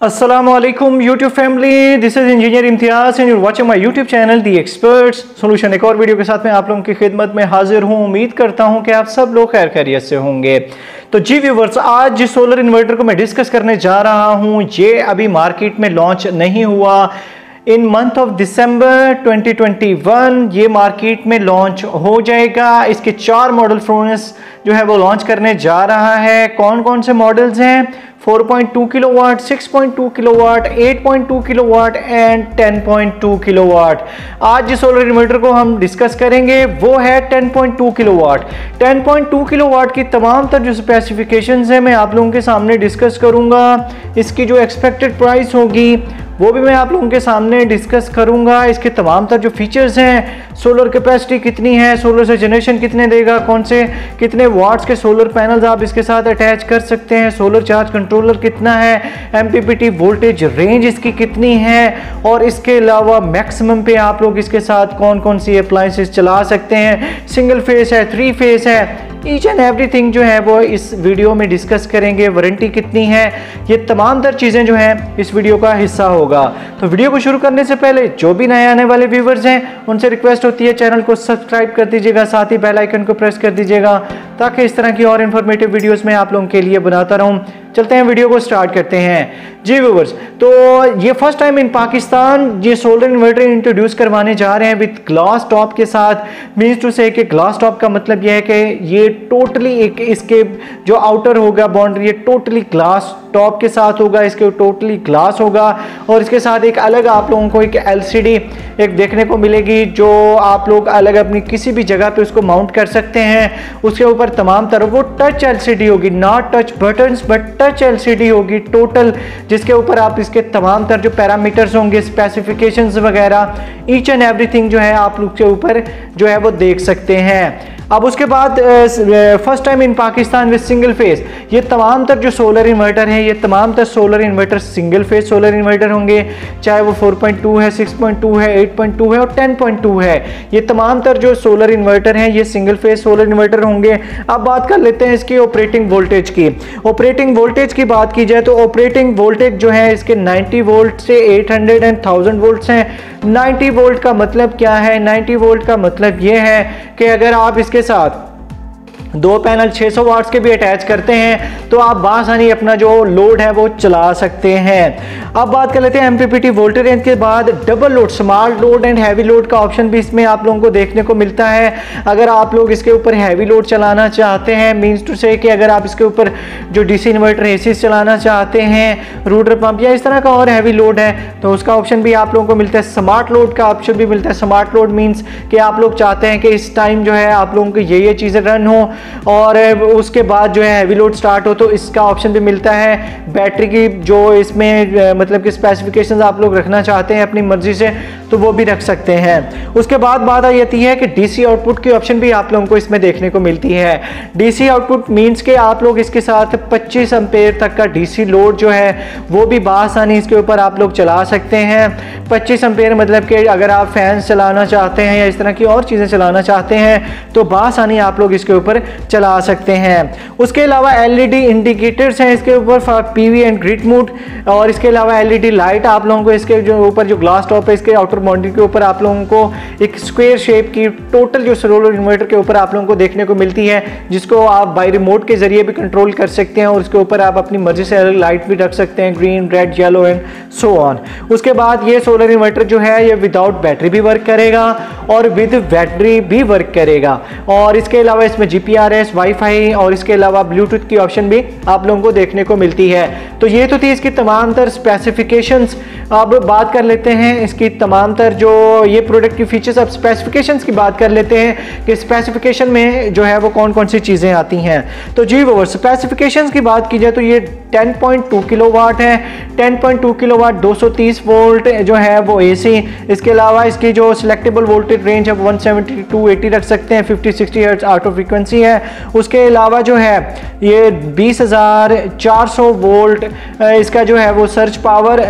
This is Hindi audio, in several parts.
Assalamualaikum YouTube family, this is Engr.Imtiaz and you're watching my YouTube channel The Experts Solution। एक और वीडियो के साथ मैं आप लोगों की खिदमत में हाजिर हूँ। उम्मीद करता हूँ कि आप सब लोग खैर खैरियत से होंगे। तो जी व्यूवर्स, आज जिस सोलर इन्वर्टर को मैं डिस्कस करने जा रहा हूँ ये अभी मार्केट में लॉन्च नहीं हुआ। इन मंथ ऑफ दिसंबर 2021 ये मार्केट में लॉन्च हो जाएगा। इसके 4 मॉडल फ्रोनस जो है वो लॉन्च करने जा रहा है। कौन कौन से मॉडल्स हैं? 4.2 kilowatt, 6.2 kilowatt, 8.2 kilowatt and 10.2 kilowatt. आज जिस सोलर इन्वर्टर को हम डिस्कस करेंगे वो है 10.2 किलोवाट। 10.2 किलोवाट की तमाम तर जो स्पेसिफिकेशंस हैं मैं आप लोगों के सामने डिस्कस करूंगा। इसकी जो एक्सपेक्टेड प्राइस होगी वो भी मैं आप लोगों के सामने डिस्कस करूंगा। इसके तमाम तर जो फीचर्स हैं, सोलर कैपेसिटी कितनी है, सोलर से जनरेशन कितने देगा, कौन से कितने वाट्स के सोलर पैनल्स आप इसके साथ अटैच कर सकते हैं, सोलर चार्ज कंट्रोलर कितना है, एमपीपीटी वोल्टेज रेंज इसकी कितनी है, और इसके अलावा मैक्सिमम पे आप लोग इसके साथ कौन कौन सी अप्लायंसेस चला सकते हैं, सिंगल फेस है, 3 फेस है, ईच एंड एवरीथिंग जो है वो इस वीडियो में डिस्कस करेंगे। वारंटी कितनी है, ये तमाम तर चीज़ें जो हैं इस वीडियो का हिस्सा होगा। तो वीडियो को शुरू करने से पहले जो भी नए आने वाले व्यूवर्स हैं उनसे रिक्वेस्ट होती है चैनल को सब्सक्राइब कर दीजिएगा, साथ ही बेल आइकन को प्रेस कर दीजिएगा ताकि इस तरह की और इन्फॉर्मेटिव वीडियोस मैं आप लोगों के लिए बनाता रहूं। चलते हैं वीडियो को स्टार्ट करते हैं। जी व्यूवर्स, तो ये फर्स्ट टाइम इन पाकिस्तान ये सोलर इन्वर्टर इंट्रोड्यूस करवाने जा रहे हैं विद ग्लास टॉप के साथ। मीन्स टू से कि ग्लास टॉप का मतलब यह है कि ये टोटली एक इसके जो आउटर होगा बाउंड्री ये टोटली ग्लास टॉप के साथ होगा, इसके टोटली ग्लास होगा और इसके साथ एक अलग आप लोगों को एक एलसीडी एक देखने को मिलेगी जो आप लोग अलग अपनी किसी भी जगह पे उसको माउंट कर सकते हैं। उसके ऊपर तमाम तरफ वो टच एलसीडी होगी, not touch buttons but touch LCD होगी टोटल, जिसके ऊपर आप इसके तमाम तर जो पैरामीटर्स होंगे, स्पेसिफिकेशंस वगैरह, ईच एंड एवरीथिंग जो है आप लोग के ऊपर जो है वो देख सकते हैं। अब उसके बाद first time in Pakistan with single phase, ये तमाम तर जो सोलर इन्वर्टर हैं ये तमाम तर solar inverter single phase solar inverter होंगे, चाहे वो 4.2 है, 6.2 है, 8.2 है और 10.2 है। ये तमाम तर जो सोलर इन्वर्टर हैं ये सिंगल फेस सोलर इन्वर्टर होंगे। अब बात कर लेते हैं इसकी ऑपरेटिंग वोल्टेज की। ऑपरेटिंग वोल्टेज की बात की जाए तो ऑपरेटिंग वोल्टेज जो है इसके 90 वोल्ट से 800 एंड 1000 वोल्ट्स हैं। 90 वोल्ट का मतलब क्या है? 90 वोल्ट का मतलब ये है कि अगर आप इसके साथ 2 पैनल 600 वाट्स के भी अटैच करते हैं तो आप बासानी अपना जो लोड है वो चला सकते हैं। अब बात कर लेते हैं एमपीपीटी वोल्टेज रेंज के बाद double load, small load and heavy load का ऑप्शन भी इसमें आप लोगों को देखने को मिलता है। अगर आप लोग इसके ऊपर हैवी लोड चलाना चाहते हैं, मीन्स टू से कि अगर आप इसके ऊपर जो डीसी इन्वर्टर एसी चलाना चाहते हैं, रूटर पंप या इस तरह का और हैवी लोड है तो उसका ऑप्शन भी आप लोगों को मिलता है। स्मार्ट लोड का ऑप्शन भी मिलता है। स्मार्ट लोड मीन्स कि आप लोग चाहते हैं कि इस टाइम जो है आप लोगों की ये चीज़ें रन हो और उसके बाद जो है हैवी लोड स्टार्ट हो तो इसका ऑप्शन भी मिलता है। बैटरी की जो इसमें मतलब कि स्पेसिफिकेशंस आप लोग रखना चाहते हैं अपनी मर्जी से तो वो भी रख सकते हैं। उसके बाद बात आ जाती है कि डीसी आउटपुट की ऑप्शन भी आप लोगों को इसमें देखने को मिलती है। डीसी आउटपुट मींस के आप लोग इसके साथ 25 एम्पेयर तक का डीसी लोड जो है वो भी बासानी इसके ऊपर आप लोग चला सकते हैं। 25 एम्पेयर मतलब कि अगर आप फैन चलाना चाहते हैं या इस तरह की और चीज़ें चलाना चाहते हैं तो बासानी आप लोग इसके ऊपर चला सकते हैं। उसके अलावा एलईडी इंडिकेटर्स हैं इसके ऊपर, पीवी एंड ग्रिड मोड, और इसके अलावा एलईडी लाइट आप लोगों को इसके जो ऊपर जो ग्लास टॉप है इसके आउटर बाउंड्री के ऊपर आप लोगों को एक स्क्वायर शेप की टोटल जो सोलर इन्वर्टर के ऊपर आप लोगों को देखने को मिलती है जिसको आप बाय रिमोट के जरिए भी कंट्रोल कर सकते हैं और उसके ऊपर आप अपनी मर्जी से लाइट भी रख सकते हैं, green, red, yellow and so on. उसके बाद ये सोलर इन्वर्टर जो है ये विदाउट बैटरी भी वर्क करेगा और विद बैटरी भी वर्क करेगा। और इसके अलावा इसमें जीपीआरएस, वाईफाई और इसके अलावा ब्लूटूथ की ऑप्शन भी आप लोगों को देखने को मिलती है। तो ये तो थी इसकी तमाम तर स्पेसिफिकेशंस। अब बात कर लेते हैं इसकी तमाम तर जो ये प्रोडक्ट की फीचर्स। अब स्पेसिफिकेशंस की बात कर लेते हैं कि स्पेसिफिकेशन में जो है वो कौन कौन सी चीज़ें आती हैं। तो जी वो स्पेसिफिकेशंस की बात की जाए तो ये 10.2 किलोवाट है। 10.2 किलोवाट 230 वोल्ट जो है वो एसी। इसके अलावा इसकी जो सिलेक्टेबल वोल्टेज रेंज है 170 टू 80 रख सकते हैं। 50-60 हर्ट्ज ऑटो फ्रीक्वेंसी है। उसके अलावा जो है ये 20,400 वोल्ट इसका जो है वो सर्च पावर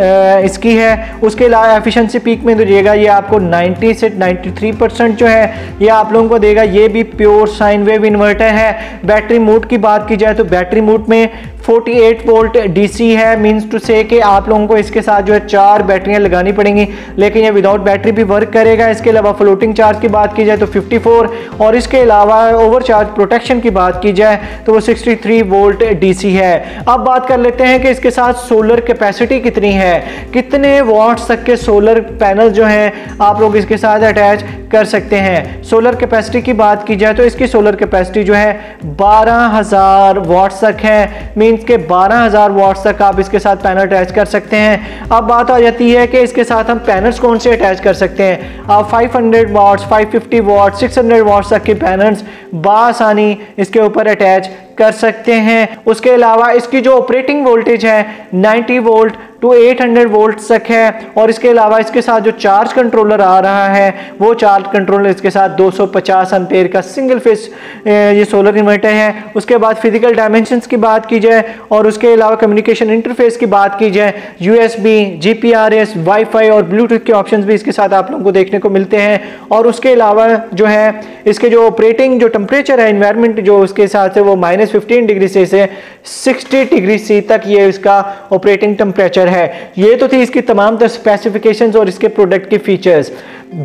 इसकी है। उसके अलावा एफिशिएंसी पीक में दीजिएगा ये आपको 90 से 93% जो है ये आप लोगों को देगा। ये भी प्योर साइन वेव इन्वर्टर है। बैटरी मोड की बात की जाए तो बैटरी मोड में 48 वोल्ट डीसी है, मींस टू से कि आप लोगों को इसके साथ जो है 4 बैटरियां लगानी पड़ेंगी, लेकिन ये विदाउट बैटरी भी वर्क करेगा। इसके अलावा फ्लोटिंग चार्ज की बात की जाए तो 54, और इसके अलावा ओवर चार्ज प्रोटेक्शन की बात की जाए तो वो 63 वोल्ट डीसी है। अब बात कर लेते हैं कि इसके साथ सोलर कैपेसिटी कितनी है, कितने वॉट्स तक के सोलर पैनल जो हैं आप लोग इसके साथ अटैच कर सकते हैं। सोलर कैपेसिटी की बात की जाए तो इसकी सोलर कैपेसिटी जो है 12,000 वॉट्स तक है, मींस के 12,000 वॉट्स तक आप इसके साथ पैनल अटैच कर सकते हैं। अब बात आ जाती है कि इसके साथ हम पैनल्स कौन से अटैच कर सकते हैं। आप 500 वॉट्स, 550 वॉट्स, 600 वॉट्स तक के पैनल्स बासानी इसके ऊपर अटैच कर सकते हैं। उसके अलावा इसकी जो ऑपरेटिंग वोल्टेज है 90 वोल्ट टू 800 वोल्ट तक है, और इसके अलावा इसके साथ जो चार्ज कंट्रोलर आ रहा है वो चार्ज कंट्रोलर इसके साथ 250 एम्पेयर का सिंगल फेस ये सोलर इन्वर्टर है। उसके बाद फिजिकल डायमेंशंस की बात की जाए और उसके अलावा कम्युनिकेशन इंटरफेस की बात की जाए, USB, GPRS, वाईफाई और ब्लूटूथ के ऑप्शंस भी इसके साथ आप लोगों को देखने को मिलते हैं। और उसके अलावा जो है इसके जो ऑपरेटिंग जो टेम्परेचर है इन्वायरमेंट जो उसके साथ है वो -15 डिग्री से 60 डिग्री सी तक ये इसका ऑपरेटिंग टेम्परेचर है। ये तो थी इसकी तमाम तर स्पेसिफिकेशंस और इसके प्रोडक्ट के फीचर्स।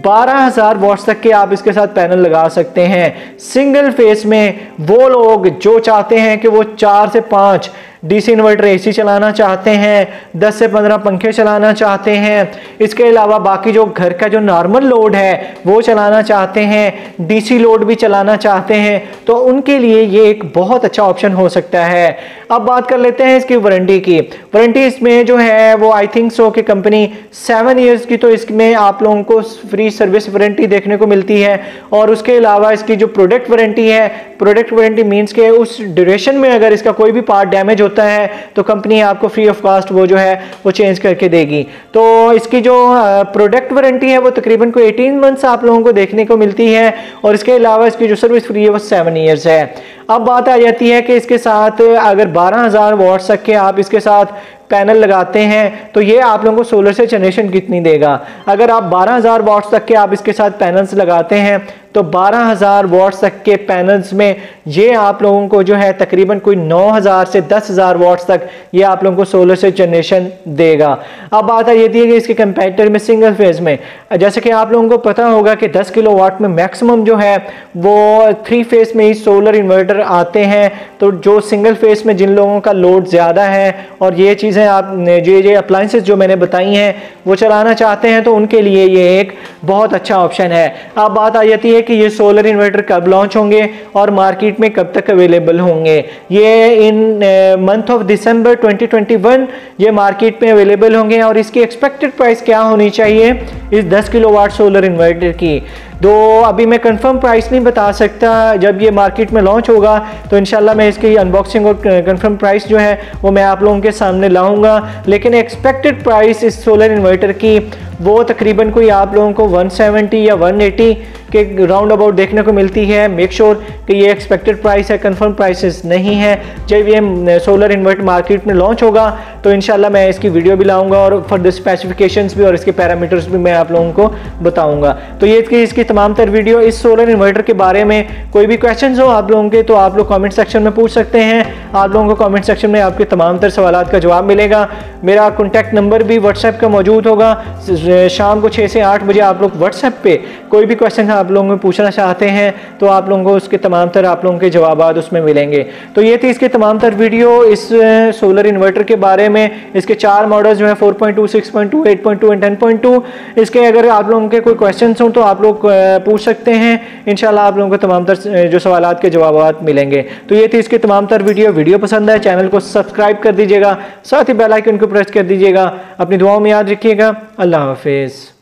12,000 वॉट्स तक के आप इसके साथ पैनल लगा सकते हैं सिंगल फेस में। वो लोग जो चाहते हैं कि वो 4 से 5 डीसी इन्वर्टर एसी चलाना चाहते हैं, 10 से 15 पंखे चलाना चाहते हैं, इसके अलावा बाकी जो घर का जो नॉर्मल लोड है वो चलाना चाहते हैं, डीसी लोड भी चलाना चाहते हैं, तो उनके लिए ये एक बहुत अच्छा ऑप्शन हो सकता है। अब बात कर लेते हैं इसकी वारंटी की। वारंटी इसमें जो है वो आई थिंक सो कि कंपनी 7 ईयर्स की तो इसमें आप लोगों को फ्री सर्विस वारंटी देखने को मिलती है। और उसके अलावा इसकी जो प्रोडक्ट वारंटी है, प्रोडक्ट वारंटी मींस के उस ड्यूरेशन में अगर इसका कोई भी पार्ट डैमेज होता है तो कंपनी आपको फ्री ऑफ कॉस्ट वो जो है वो चेंज करके देगी। तो इसकी जो प्रोडक्ट वारंटी है वो तकरीबन कोई 18 मंथ्स आप लोगों को देखने को मिलती है, और इसके अलावा इसकी जो सर्विस फ्री है वो 7 ईयर्स है। अब बात आ जाती है कि इसके साथ अगर 12,000 वॉट्स तक के आप इसके साथ पैनल लगाते हैं तो ये आप लोगों को सोलर से जनरेशन कितनी देगा। अगर आप 12,000 वॉट्स तक के आप इसके साथ पैनल्स लगाते हैं तो 12,000 वॉट्स तक के पैनल्स में ये आप लोगों को जो है तकरीबन कोई 9,000 से 10,000 वॉट्स तक ये आप लोगों को सोलर से जनरेशन देगा। अब बात ये थी कि इसके कंपैरेटर में सिंगल फेज में, जैसे कि आप लोगों को पता होगा कि 10 किलोवाट में मैक्सिमम जो है वो 3 फेज में ही सोलर इन्वर्टर आते हैं। तो जो सिंगल फेज में जिन लोगों का लोड ज़्यादा है और ये चीज़ें आप ये अप्लायंसेस जो मैंने बताई हैं वो चलाना चाहते हैं तो उनके लिए ये एक बहुत अच्छा ऑप्शन है। अब बात आ जाती है कि ये सोलर इन्वर्टर कब लॉन्च होंगे और मार्केट में कब तक अवेलेबल होंगे। ये इन मंथ ऑफ दिसंबर 2021 ये मार्केट में अवेलेबल होंगे। और इसकी एक्सपेक्टेड प्राइस क्या होनी चाहिए इस 10 किलोवाट सोलर इन्वर्टर की, तो अभी मैं कंफर्म प्राइस नहीं बता सकता। जब ये मार्केट में लॉन्च होगा तो इंशाल्लाह मैं इसकी अनबॉक्सिंग और कंफर्म प्राइस जो है वो मैं आप लोगों के सामने लाऊंगा। लेकिन एक्सपेक्टेड प्राइस इस सोलर इन्वर्टर की वो तकरीबन कोई आप लोगों को 170 या 180 के राउंड अबाउट देखने को मिलती है। मेक श्योर कि ये एक्सपेक्टेड प्राइस है, कंफर्म प्राइसेस नहीं है। जब ये सोलर इन्वर्टर मार्केट में लॉन्च होगा तो इंशाल्लाह मैं इसकी वीडियो भी लाऊंगा और फर्दर स्पेसिफिकेशंस भी और इसके पैरामीटर्स भी मैं आप लोगों को बताऊंगा। तो ये थी इसकी तमाम तर वीडियो इस सोलर इन्वर्टर के बारे में। कोई भी क्वेश्चन हो आप लोगों के तो आप लोग कॉमेंट सेक्शन में पूछ सकते हैं। आप लोगों को कॉमेंट सेक्शन में आपके तमाम तर सवालात का जवाब मिलेगा। मेरा कॉन्टैक्ट नंबर भी व्हाट्सएप का मौजूद होगा। शाम को 6 से 8 बजे आप लोग व्हाट्सएप पे कोई भी क्वेश्चन आप लोगों को पूछना चाहते हैं तो आप लोगों को उसके तमाम तर आप लोगों के जवाब उसमें मिलेंगे। तो ये थी इसके तमाम तर वीडियो इस सोलर इन्वर्टर के बारे में। इसके 4 मॉडल्स जो है 4.2, 6.2, 8.2 एंड 10.2। इसके अगर आप लोगों के कोई क्वेश्चन हो तो आप लोग पूछ सकते हैं। इंशाल्लाह आप लोगों को तमाम तर जो सवालात के जवाब मिलेंगे। तो ये थी इसकी तमाम तर वीडियो पसंद है चैनल को सब्सक्राइब कर दीजिएगा, साथ ही बेल आइकन को प्रेस कर दीजिएगा। अपनी दुआओं में याद रखिएगा। अल्लाह हाफिज़।